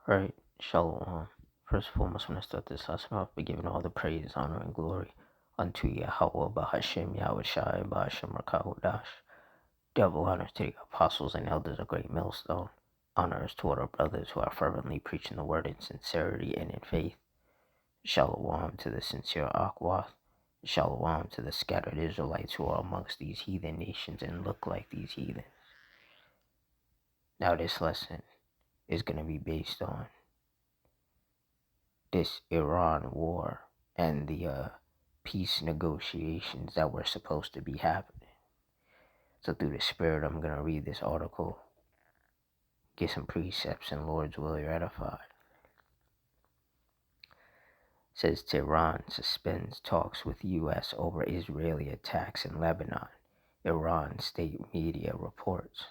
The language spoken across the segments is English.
Right, Shalom. First and foremost, when I start this lesson off by giving all the praise, honor, and glory unto Yahweh, Bahashem, Yahweh Shai, Bahashem, Rakahudash. Double honor to the apostles and elders of Great Millstone. Honors to our brothers who are fervently preaching the word in sincerity and in faith. Shalom to the sincere Akwath. Shalom to the scattered Israelites who are amongst these heathen nations and look like these heathens. Now this lesson is going to be based on this Iran war and the peace negotiations that were supposed to be happening. So through the Spirit, I'm going to read this article, get some precepts, and Lord's will you're edified. It says Tehran suspends talks with U.S. over Israeli attacks in Lebanon, Iran state media reports.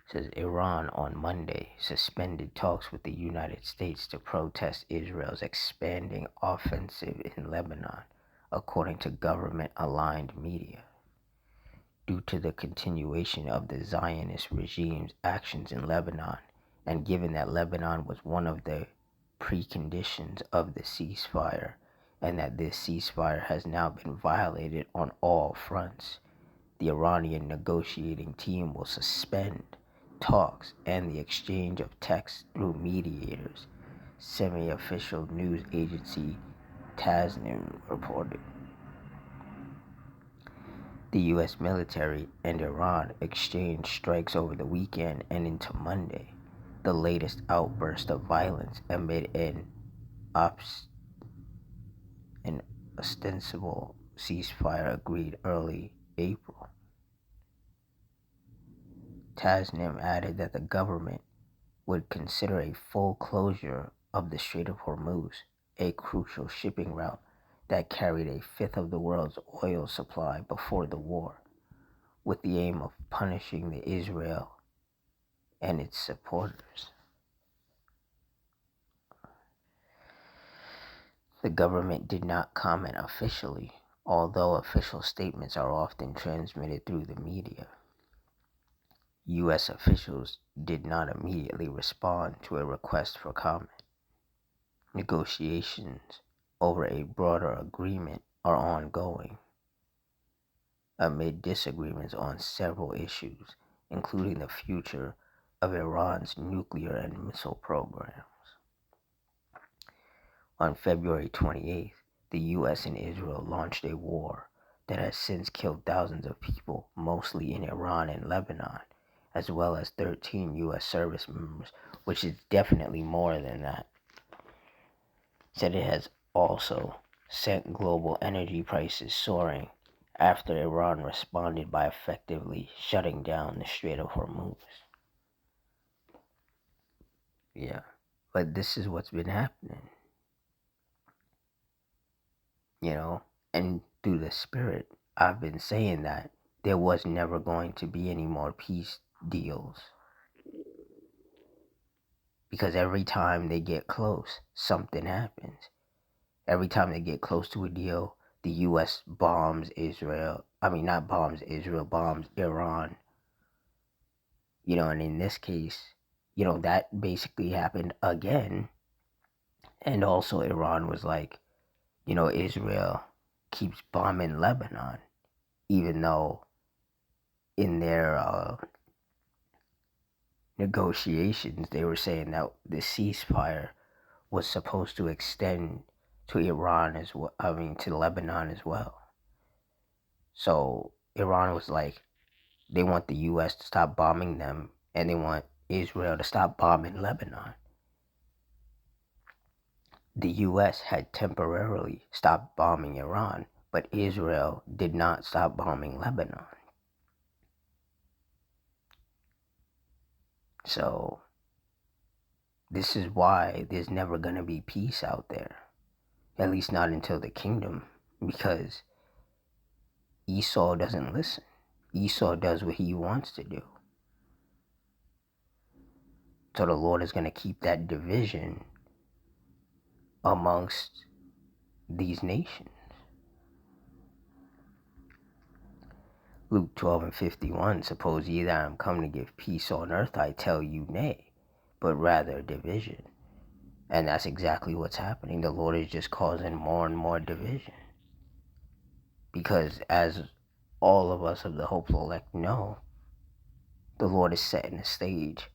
It says Iran on Monday suspended talks with the United States to protest Israel's expanding offensive in Lebanon, according to government-aligned media. Due to the continuation of the Zionist regime's actions in Lebanon, and given that Lebanon was one of the preconditions of the ceasefire, and that this ceasefire has now been violated on all fronts, the Iranian negotiating team will suspend talks and the exchange of texts through mediators, semi-official news agency Tasnim reported. The U.S. military and Iran exchanged strikes over the weekend and into Monday, the latest outburst of violence amid an ostensible ceasefire agreed early April. Tasnim added that the government would consider a full closure of the Strait of Hormuz, a crucial shipping route that carried a fifth of the world's oil supply before the war, with the aim of punishing the Israel and its supporters. The government did not comment officially, although official statements are often transmitted through the media. U.S. officials did not immediately respond to a request for comment. Negotiations over a broader agreement are ongoing, amid disagreements on several issues, including the future of Iran's nuclear and missile programs. On February 28th, the U.S. and Israel launched a war that has since killed thousands of people, mostly in Iran and Lebanon, as well as 13 U.S. service members, which is definitely more than that. Said it has also sent global energy prices soaring after Iran responded by effectively shutting down the Strait of Hormuz. Yeah, but this is what's been happening. And through the Spirit, I've been saying that there was never going to be any more peace deals. Because every time they get close, something happens. Every time they get close to a deal, the U.S. bombs Israel. Not bombs Israel, bombs Iran. And in this case, that basically happened again. And also Iran was like, Israel keeps bombing Lebanon, even though in their negotiations they were saying that the ceasefire was supposed to extend to Iran as well. To Lebanon as well. So Iran was like, they want the U.S. to stop bombing them, and they want Israel to stop bombing Lebanon. The U.S. had temporarily stopped bombing Iran, but Israel did not stop bombing Lebanon. So this is why there's never going to be peace out there, at least not until the kingdom, because Esau doesn't listen. Esau does what he wants to do. So the Lord is going to keep that division amongst these nations. Luke 12:51, suppose ye that I am come to give peace on earth, I tell you nay, but rather division. And that's exactly what's happening. The Lord is just causing more and more division. Because as all of us of the hopeful elect know, the Lord is setting the stage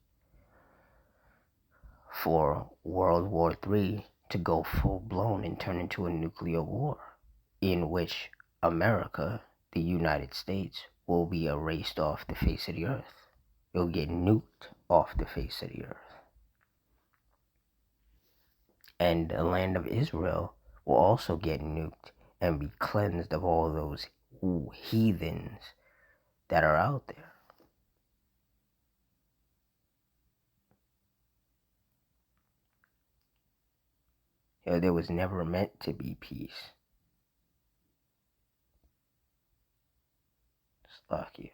for World War III to go full blown and turn into a nuclear war, in which America, the United States, will be erased off the face of the earth. It'll get nuked off the face of the earth. And the land of Israel will also get nuked and be cleansed of all those heathens that are out there. There was never meant to be peace. Slovakia.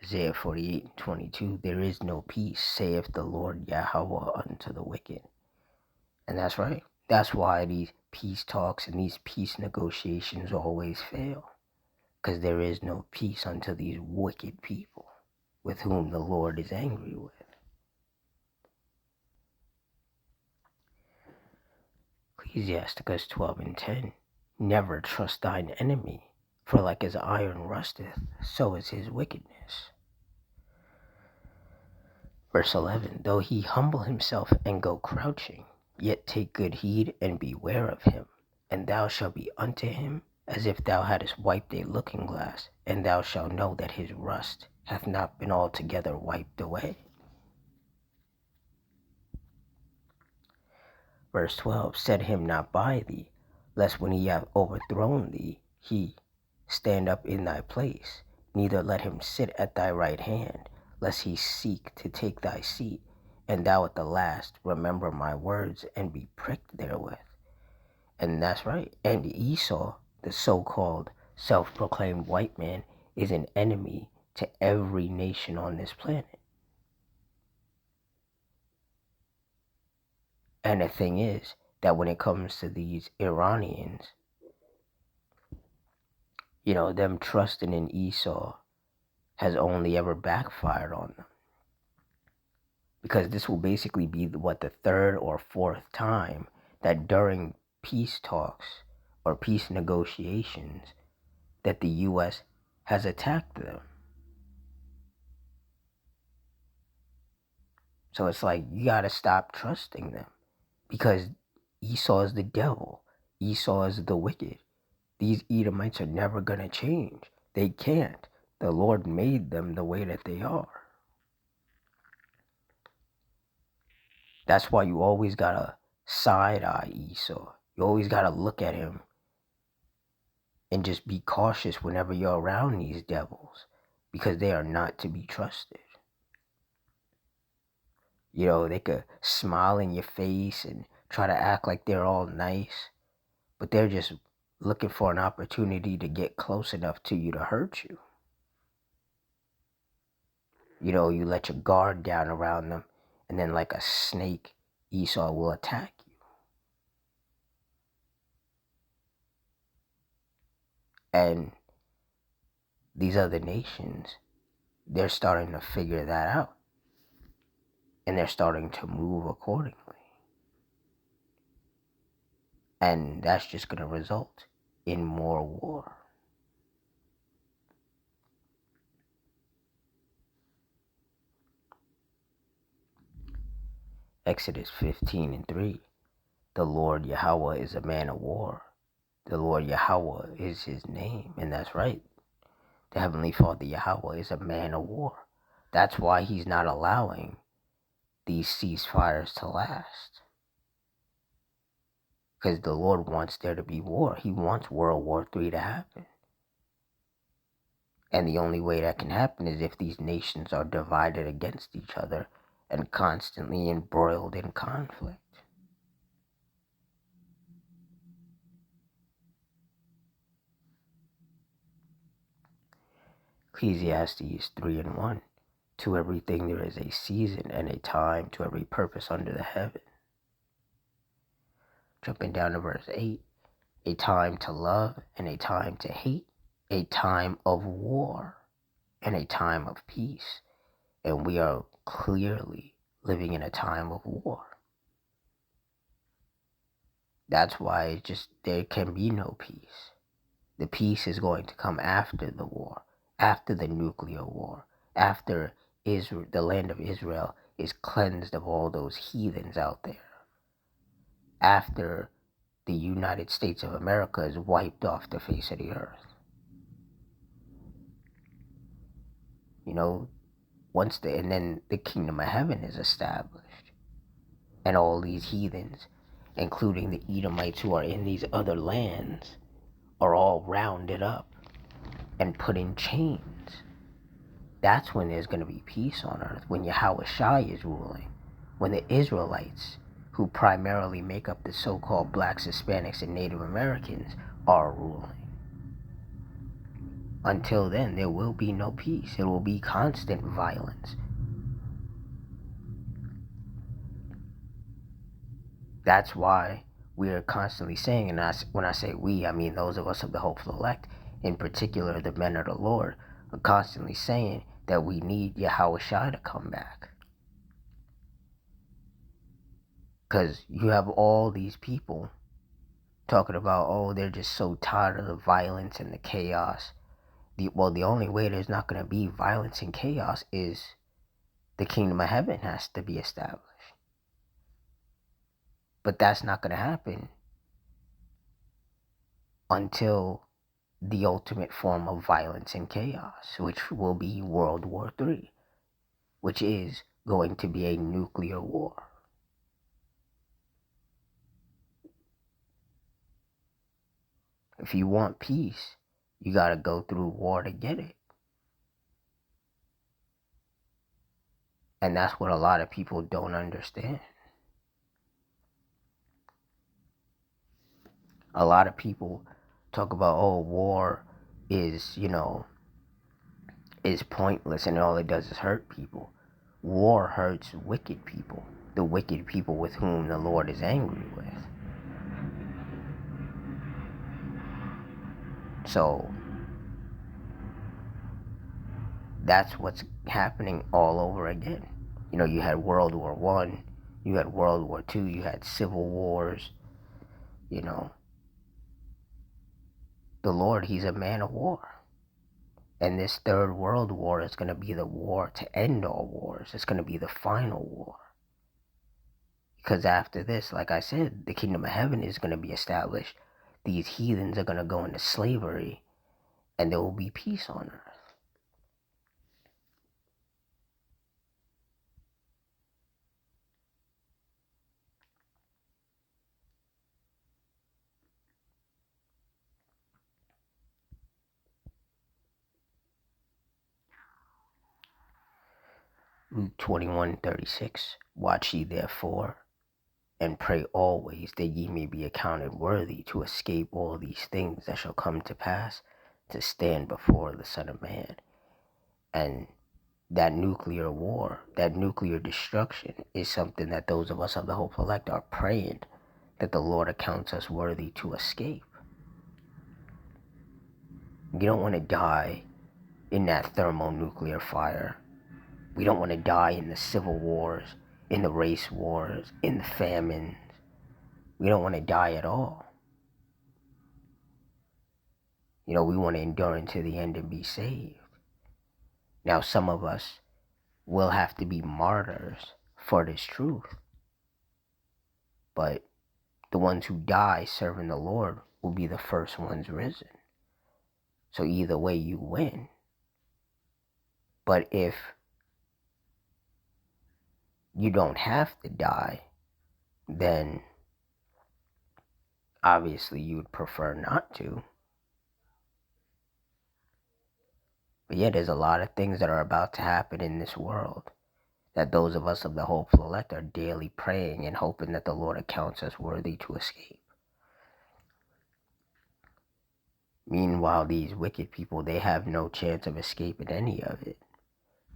Isaiah 48:22, there is no peace, saith the Lord Yahweh unto the wicked. And that's right. That's why these peace talks and these peace negotiations always fail. Because there is no peace unto these wicked people with whom the Lord is angry with. Ecclesiasticus 12:10, never trust thine enemy, for like as iron rusteth, so is his wickedness. Verse 11, though he humble himself and go crouching, yet take good heed and beware of him, and thou shalt be unto him as if thou hadst wiped a looking glass, and thou shalt know that his rust hath not been altogether wiped away. Verse 12, set him not by thee, lest when he hath overthrown thee, he stand up in thy place, neither let him sit at thy right hand, lest he seek to take thy seat, and thou at the last remember my words and be pricked therewith. And that's right. And Esau, the so-called self-proclaimed white man, is an enemy to every nation on this planet. And the thing is that when it comes to these Iranians, them trusting in Esau has only ever backfired on them. Because this will basically be the third or fourth time that during peace talks or peace negotiations that the U.S. has attacked them. So it's like, you got to stop trusting them, because Esau is the devil. Esau is the wicked. These Edomites are never going to change. They can't. The Lord made them the way that they are. That's why you always got to side-eye Esau. You always got to look at him and just be cautious whenever you're around these devils, because they are not to be trusted. They could smile in your face and try to act like they're all nice, but they're just looking for an opportunity to get close enough to you to hurt you. You let your guard down around them, and then like a snake, Esau will attack you. And these other nations, they're starting to figure that out. And they're starting to move accordingly. And that's just going to result in more war. Exodus 15:3. The Lord Yahweh is a man of war. The Lord Yahweh is his name. And that's right. The Heavenly Father Yahweh is a man of war. That's why he's not allowing these ceasefires to last. Because the Lord wants there to be war. He wants World War III to happen. And the only way that can happen is if these nations are divided against each other and constantly embroiled in conflict. Ecclesiastes 3:1. To everything there is a season and a time to every purpose under the heaven. Jumping down to verse 8. A time to love and a time to hate. A time of war and a time of peace. And we are clearly living in a time of war. That's why there can be no peace. The peace is going to come after the war, after the nuclear war, after Israel, the land of Israel is cleansed of all those heathens out there, after the United States of America is wiped off the face of the earth. And then the kingdom of heaven is established, and all these heathens, including the Edomites who are in these other lands, are all rounded up and put in chains. That's when there's going to be peace on earth, when Yahushua is ruling, when the Israelites, who primarily make up the so-called blacks, Hispanics, and Native Americans, are ruling. Until then, there will be no peace. It will be constant violence. That's why we are constantly saying, and when I say we, I mean those of us of the hopeful elect, in particular the men of the Lord, are constantly saying that we need Yahushua to come back. Because you have all these people talking about, they're just so tired of the violence and the chaos. The only way there's not going to be violence and chaos is the kingdom of heaven has to be established. But that's not going to happen until the ultimate form of violence and chaos, which will be World War III, which is going to be a nuclear war. If you want peace, you got to go through war to get it. And that's what a lot of people don't understand. A lot of people talk about, war is pointless and all it does is hurt people. War hurts wicked people, the wicked people with whom the Lord is angry with. So that's what's happening all over again. You had World War I, you had World War II, you had civil wars. The Lord, he's a man of war. And this third world war is going to be the war to end all wars. It's going to be the final war. Because after this, like I said, the kingdom of heaven is going to be established. These heathens are going to go into slavery, and there will be peace on earth. Luke 21:36. Watch ye therefore, and pray always, that ye may be accounted worthy to escape all these things that shall come to pass, to stand before the Son of Man. And that nuclear war, that nuclear destruction, is something that those of us of the hopeful elect are praying that the Lord accounts us worthy to escape. You don't want to die in that thermonuclear fire. We don't want to die in the civil wars, in the race wars, in the famines. We don't want to die at all. We want to endure until the end and be saved. Now, some of us will have to be martyrs for this truth. But the ones who die serving the Lord will be the first ones risen. So either way, you win. But if you don't have to die, then obviously you would prefer not to. But yeah, there's a lot of things that are about to happen in this world that those of us of the hopeful elect are daily praying and hoping that the Lord accounts us worthy to escape. Meanwhile, these wicked people, they have no chance of escaping any of it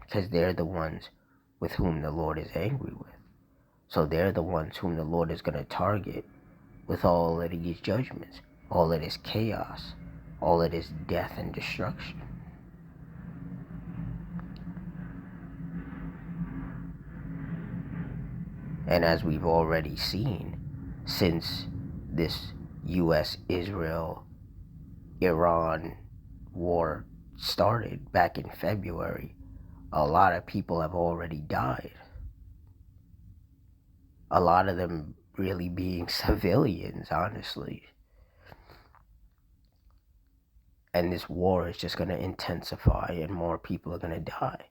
because they're the ones with whom the Lord is angry with. So they're the ones whom the Lord is going to target with all of these judgments, all of this chaos, all of this death and destruction. And as we've already seen, since this U.S.-Israel-Iran war started back in February, a lot of people have already died. A lot of them really being civilians, honestly. And this war is just going to intensify and more people are going to die.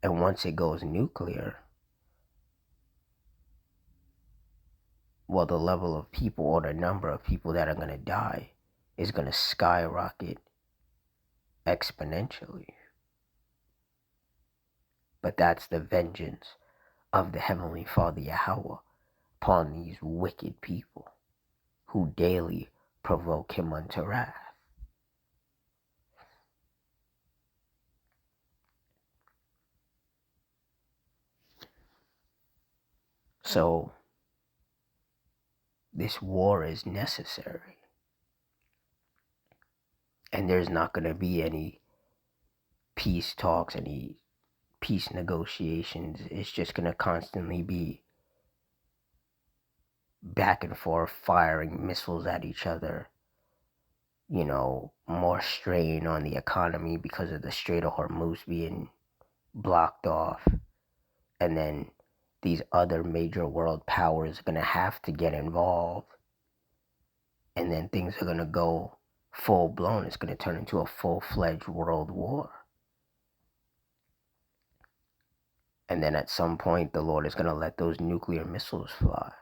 And once it goes nuclear, well, the level of people or the number of people that are going to die is going to skyrocket exponentially. But that's the vengeance of the Heavenly Father Yahweh upon these wicked people who daily provoke him unto wrath. So this war is necessary. And there's not going to be any peace talks, any peace negotiations. It's just going to constantly be back and forth firing missiles at each other. You know, more strain on the economy because of the Strait of Hormuz being blocked off. And then these other major world powers are going to have to get involved. And then things are going to go full blown. It's going to turn into a full-fledged world war. And then at some point, the Lord is going to let those nuclear missiles fly.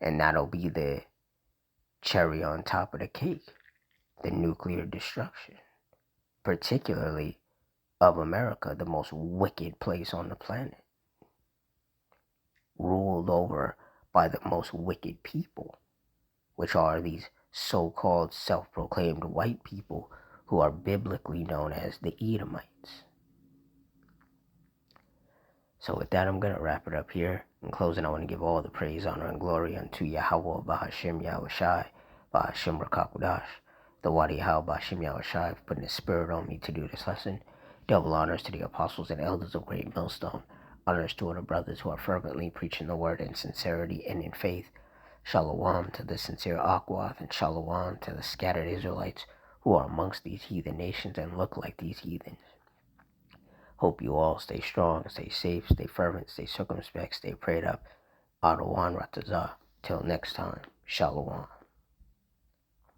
And that'll be the cherry on top of the cake, the nuclear destruction, particularly of America, the most wicked place on the planet, ruled over by the most wicked people, which are these so-called self-proclaimed white people who are biblically known as the Edomites. So with that, I'm going to wrap it up here. In closing, I want to give all the praise, honor, and glory unto Yahweh, Bahashim Yahushai, Bahashim Rakakudash, the Wadi Yahweh, Bahashim Yahushai, for putting his spirit on me to do this lesson. Double honors to the apostles and elders of Great Millstone. Honors to all the brothers who are fervently preaching the word in sincerity and in faith. Shalom to the sincere Akwath, and shalom to the scattered Israelites who are amongst these heathen nations and look like these heathens. Hope you all stay strong, stay safe, stay fervent, stay circumspect, stay prayed up. Adawan Ratazah. Till next time, shalom.